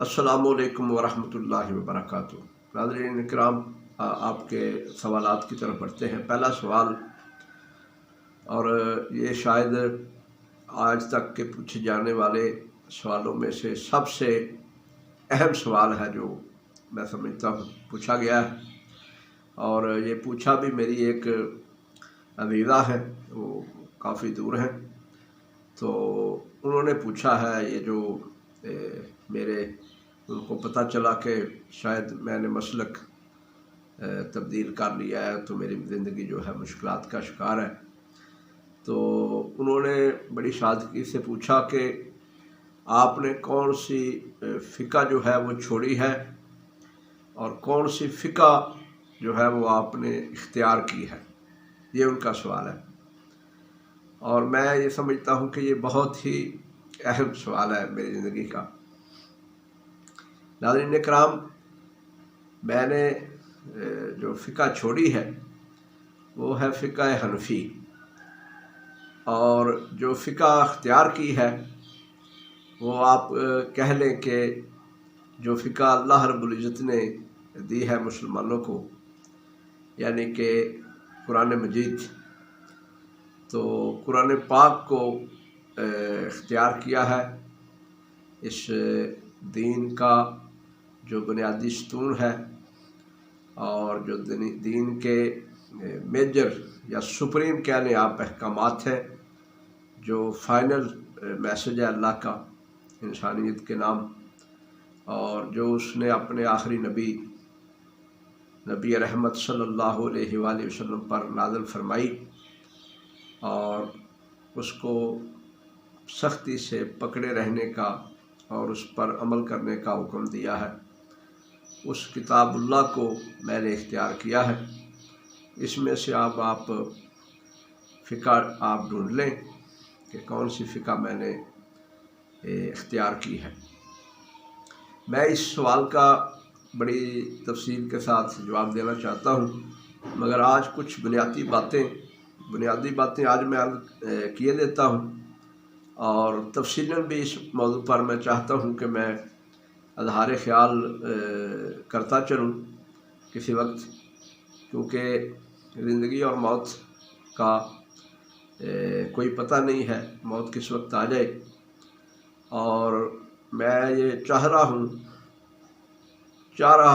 अस्सलामुअलैकुम वरहमतुल्लाहि वबरकातुहू। नाज़रीन इकराम, आपके सवालात की तरफ बढ़ते हैं। पहला सवाल, और ये शायद आज तक के पूछे जाने वाले सवालों में से सबसे अहम सवाल है जो मैं समझता हूँ पूछा गया है। और ये पूछा भी मेरी एक अजीज़ा है, वो काफ़ी दूर हैं, तो उन्होंने पूछा है। ये जो मेरे उनको पता चला कि शायद मैंने मसलक तब्दील कर लिया है, तो मेरी ज़िंदगी जो है मुश्किलात का शिकार है। तो उन्होंने बड़ी सादगी से पूछा कि आपने कौन सी फ़िक़ा जो है वो छोड़ी है और कौन सी फ़िक़ा जो है वो आपने इख्तियार की है। ये उनका सवाल है, और मैं ये समझता हूँ कि ये बहुत ही अहम सवाल है मेरी ज़िंदगी का। नाज़रीन इकराम, मैंने जो फ़िक़ा छोड़ी है वो है फ़िक़ा हनफ़ी, और जो फ़िक़ा इख्तियार की है वो आप कह लें कि जो फ़िक़ा अल्लाह रब्बुल इज़्ज़त ने दी है मुसलमानों को, यानी कि कुरान मजीद। तो कुरान पाक को इख्तियार किया है। इस दीन का जो बुनियादी सतून है और जो दीन के मेजर या सुप्रीम कह लें आप अहकामात हैं, जो फाइनल मैसेज है अल्लाह का इंसानियत के नाम, और जो उसने अपने आखिरी नबी रहमत सल्लल्लाहु अलैहि वसल्लम पर नाज़िल फरमाई, और उसको सख्ती से पकड़े रहने का और उस पर अमल करने का हुक्म दिया है। उस किताबुल्लाह को मैंने इख्तियार किया है। इसमें से आप फ़िक़ा आप ढूँढ लें कि कौन सी फ़िक़ा मैंने इख्तियार की है। मैं इस सवाल का बड़ी तफसील के साथ जवाब देना चाहता हूँ, मगर आज कुछ बुनियादी बातें आज मैं किए देता हूँ, और तफसीलन भी इस मौजू पर मैं चाहता हूँ कि मैं अज़हार ख़याल करता चलूँ किसी वक्त, क्योंकि ज़िंदगी और मौत का कोई पता नहीं है, मौत किस वक्त आ जाए। और मैं ये चाह रहा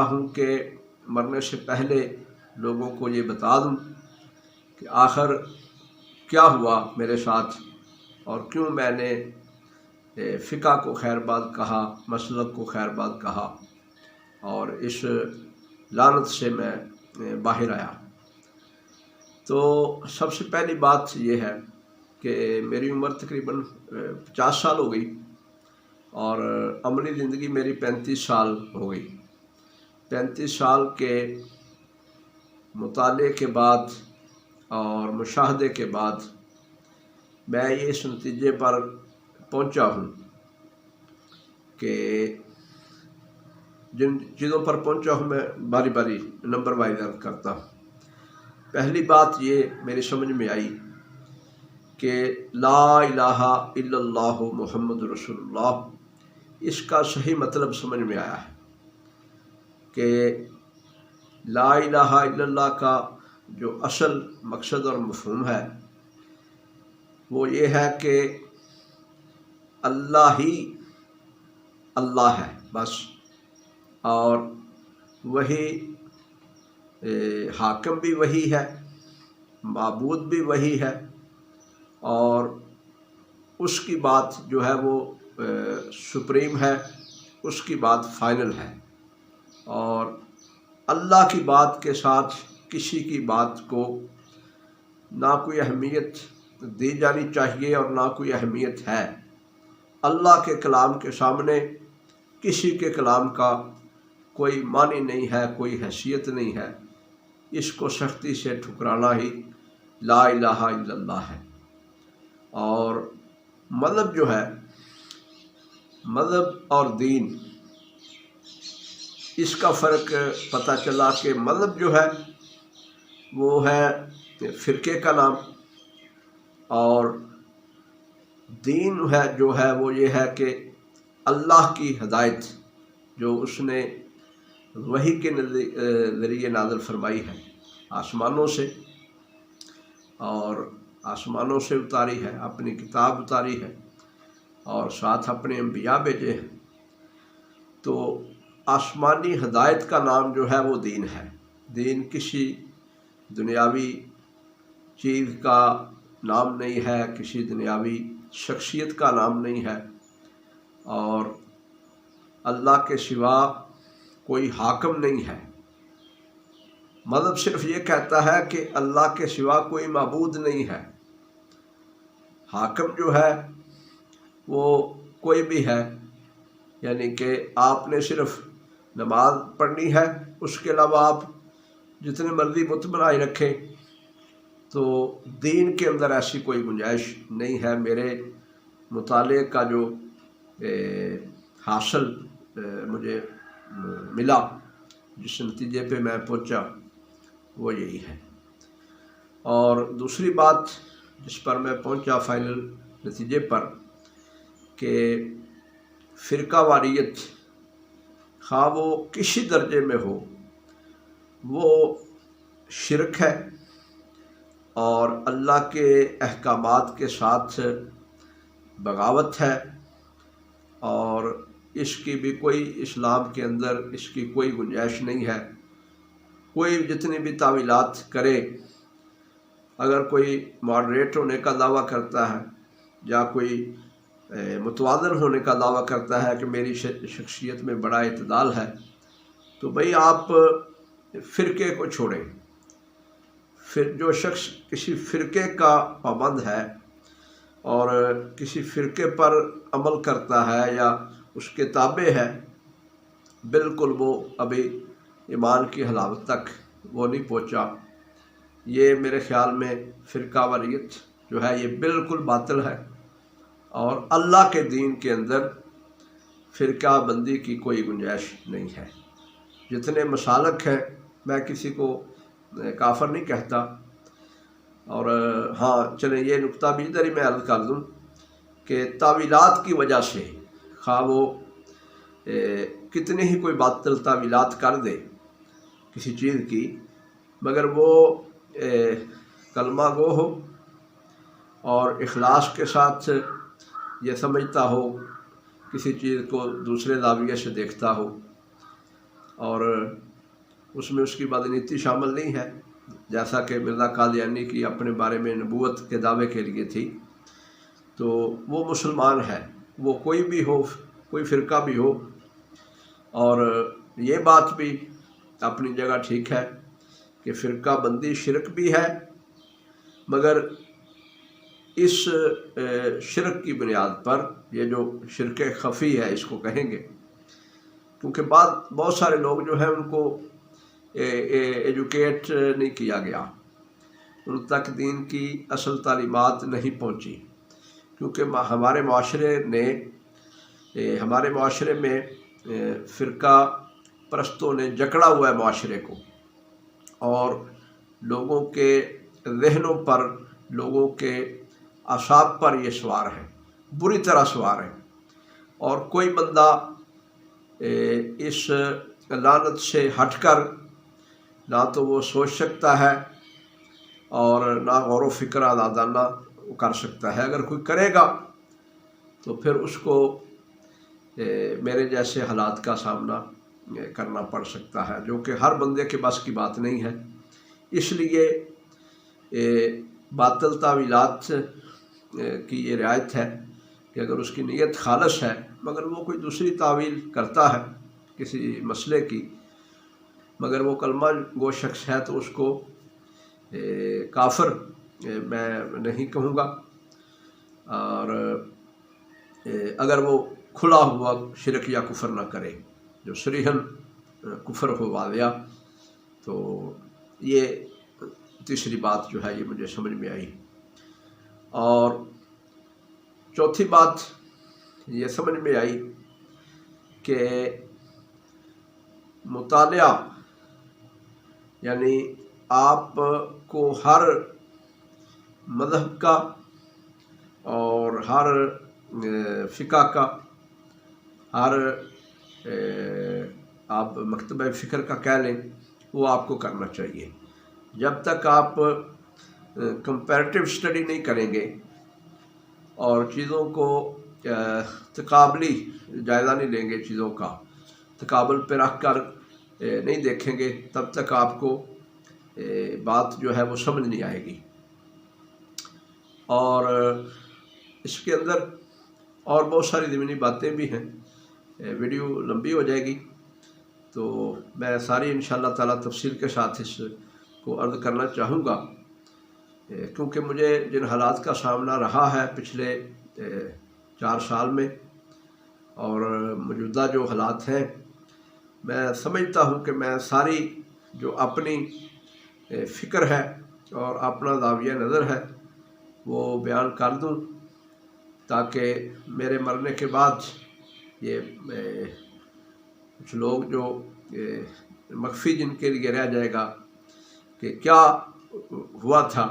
हूँ कि मरने से पहले लोगों को ये बता दूँ कि आखिर क्या हुआ मेरे साथ और क्यों मैंने फ़िक़ा को खैरबाद कहा, मसलक को खैरबाद कहा, और इस लानत से मैं बाहर आया। तो सबसे पहली बात यह है कि मेरी उम्र तकरीबन 50 साल हो गई, और अमली ज़िंदगी मेरी 35 साल हो गई। 35 साल के मुताले के बाद और मुशाहदे के बाद मैं ये इस नतीजे पर पहुंचा हूँ कि जिन चीज़ों पर पहुंचा हूँ मैं बारी बारी नंबर वाइज अर्ज करता हूँ। पहली बात ये मेरी समझ में आई कि ला इलाहा इल्लल्लाहु मुहम्मदुर रसूलुल्लाह, इसका सही मतलब समझ में आया है कि ला इलाहा इल्लल्लाह का जो असल मकसद और मफ़हूम है वो ये है कि अल्लाह ही अल्लाह है बस, और वही हाकिम भी वही है, माबूद भी वही है, और उसकी बात जो है वो सुप्रीम है, उसकी बात फाइनल है। और अल्लाह की बात के साथ किसी की बात को ना कोई अहमियत दी जानी चाहिए और ना कोई अहमियत है। अल्लाह के कलाम के सामने किसी के कलाम का कोई मानी नहीं है, कोई हैसियत नहीं है। इसको सख्ती से ठुकराना ही ला इलाहा इल्लल्लाह है। और मज़हब जो है, मज़हब और दीन, इसका फ़र्क पता चला कि मज़हब जो है वो है फ़िरके का नाम, और दीन है जो है वो ये है कि अल्लाह की हदायत جو اس نے وحی کے ذریعے نازل فرمائی ہے آسمانوں سے، اور آسمانوں سے اتاری ہے، اپنی کتاب اتاری ہے اور ساتھ اپنے انبیاء بھیجے ہیں، تو آسمانی ہدایت کا نام جو ہے وہ دین ہے۔ دین کسی دنیاوی چیز کا نام نہیں ہے، کسی دنیاوی شخصیت کا نام نہیں ہے، اور اللہ کے سوا کوئی حاکم نہیں ہے۔ مذہب صرف یہ کہتا ہے کہ اللہ کے سوا کوئی معبود نہیں ہے، حاکم جو ہے وہ کوئی بھی ہے، یعنی کہ آپ نے صرف نماز پڑھنی ہے، اس کے علاوہ آپ جتنے مرضی بت بنائے رکھیں، تو دین کے اندر ایسی کوئی گنجائش نہیں ہے۔ میرے مطالعے کا جو حاصل مجھے ملا، جس نتیجے پہ میں پہنچا، وہ یہی ہے۔ اور دوسری بات جس پر میں پہنچا فائنل نتیجے پر، کہ فرقہ واریت خواہ وہ کسی درجے میں ہو، وہ شرک ہے، اور اللہ کے احکامات کے ساتھ بغاوت ہے، اور اس کی بھی کوئی اسلام کے اندر اس کی کوئی گنجائش نہیں ہے۔ کوئی جتنی بھی تعویلات کرے، اگر کوئی ماڈریٹ ہونے کا دعویٰ کرتا ہے یا کوئی متوازن ہونے کا دعویٰ کرتا ہے کہ میری شخصیت میں بڑا اعتدال ہے، تو بھئی آپ فرقے کو چھوڑیں۔ پھر جو شخص کسی فرقے کا پابند ہے اور کسی فرقے پر عمل کرتا ہے یا اس کے تابع ہے، بالکل وہ ابھی ایمان کی حلاوت تک وہ نہیں پہنچا۔ یہ میرے خیال میں فرقہ واریت جو ہے یہ بالکل باطل ہے، اور اللہ کے دین کے اندر فرقہ بندی کی کوئی گنجائش نہیں ہے۔ جتنے مسالک ہیں، میں کسی کو کافر نہیں کہتا، اور ہاں چلیں یہ نقطہ بھی ادھر ہی میں عرض کر دوں کہ تعویلات کی وجہ سے خواہ وہ کتنے ہی کوئی باطل تعویلات کر دے کسی چیز کی، مگر وہ کلمہ گو ہو اور اخلاص کے ساتھ یہ سمجھتا ہو، کسی چیز کو دوسرے زاویے سے دیکھتا ہو، اور اس میں اس کی بدنیتی شامل نہیں ہے، جیسا کہ مرزا قادیانی کی اپنے بارے میں نبوت کے دعوے کے لیے تھی، تو وہ مسلمان ہے، وہ کوئی بھی ہو، کوئی فرقہ بھی ہو۔ اور یہ بات بھی اپنی جگہ ٹھیک ہے کہ فرقہ بندی شرک بھی ہے، مگر اس شرک کی بنیاد پر، یہ جو شرک خفی ہے اس کو کہیں گے، کیونکہ بہت سارے لوگ جو ہیں ان کو ایجوکیٹ نہیں کیا گیا، ان تک دین کی اصل تعلیمات نہیں پہنچی، کیونکہ ہمارے معاشرے میں فرقہ پرستوں نے جکڑا ہوا ہے معاشرے کو، اور لوگوں کے ذہنوں پر، لوگوں کے اعصاب پر یہ سوار ہے، بری طرح سوار ہے، اور کوئی بندہ اس لعنت سے ہٹ کر نہ تو وہ سوچ سکتا ہے اور نہ غور و فکر آزادانہ کر سکتا ہے۔ اگر کوئی کرے گا تو پھر اس کو میرے جیسے حالات کا سامنا کرنا پڑ سکتا ہے، جو کہ ہر بندے کے بس کی بات نہیں ہے۔ اس لیے باطل تعویلات کی یہ رعایت ہے کہ اگر اس کی نیت خالص ہے، مگر وہ کوئی دوسری تعویل کرتا ہے کسی مسئلے کی، مگر وہ کلمہ گو شخص ہے، تو اس کو کافر میں نہیں کہوں گا، اور اگر وہ کھلا ہوا شرک یا کفر نہ کرے، جو صریحاً کفر ہو واضح۔ تو یہ تیسری بات جو ہے یہ مجھے سمجھ میں آئی، اور چوتھی بات یہ سمجھ میں آئی کہ مطالعہ، یعنی آپ کو ہر مذہب کا اور ہر فقہ کا، ہر आप मकतबा फ़िक्र का कह लें, वो आपको करना चाहिए। जब तक आप कंपैरेटिव स्टडी नहीं करेंगे और चीज़ों को तकाबली जायज़ा नहीं लेंगे, चीज़ों का तकाबल पे रख कर नहीं देखेंगे, तब तक आपको बात जो है वो समझ नहीं आएगी। और इसके अंदर और बहुत सारी ज़मीनी बातें भी हैं, वीडियो लंबी हो जाएगी, तो मैं सारी इंशाअल्लाह ताला तफसील के साथ इसको अर्ज़ करना चाहूँगा, क्योंकि मुझे जिन हालात का सामना रहा है पिछले 4 साल में और मौजूदा जो हालात हैं, मैं समझता हूँ कि मैं सारी जो अपनी फ़िक्र है और अपना ज़ाविया नज़र है वो बयान कर दूँ, ताकि मेरे मरने के बाद ये कुछ लोग जो मख्फी जिनके लिए रह जाएगा कि क्या हुआ था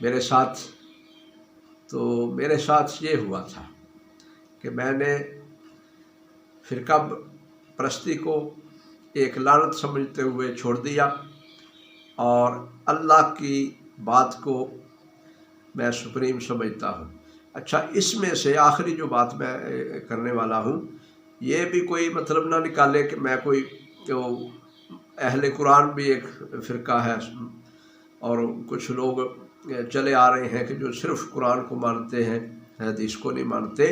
मेरे साथ। तो मेरे साथ ये हुआ था कि मैंने फ़िरका परस्ती को एक लानत समझते हुए छोड़ दिया और अल्लाह की बात को मैं सुप्रीम समझता हूँ। अच्छा, इसमें से आखिरी जो बात मैं करने वाला हूँ, ये भी कोई मतलब ना निकाले कि मैं कोई जो अहले कुरान भी एक फ़िरका है और कुछ लोग चले आ रहे हैं कि जो सिर्फ़ कुरान को मानते हैं, हदीस को नहीं मानते।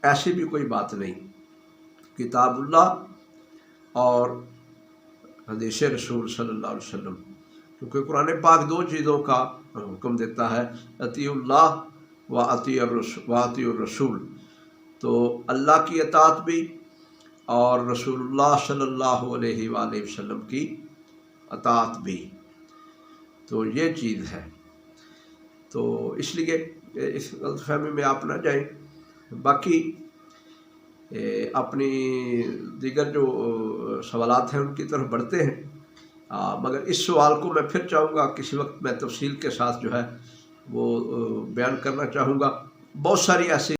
ऐसी भी कोई बात नहीं। किताबुल्लाह और हदीस रसूल सल्लल्लाहु अलैहि वसल्लम, क्योंकि कुरान पाक 2 चीज़ों का हुक्म देता है, अतीउल्लाह व अतीउर रसूल। तो अल्लाह की अतात भी और रसूलुल्लाह सल्लल्लाहु अलैहि वसल्लम की अतात भी, तो ये चीज़ है। तो इसलिए इस गलतफहमी में आप ना जाएं। बाकी अपनी दीगर जो सवालात हैं उनकी तरफ बढ़ते हैं, मगर इस सवाल को मैं फिर चाहूँगा किसी वक्त मैं तफसील के साथ जो है वो बयान करना चाहूँगा। बहुत सारी ऐसी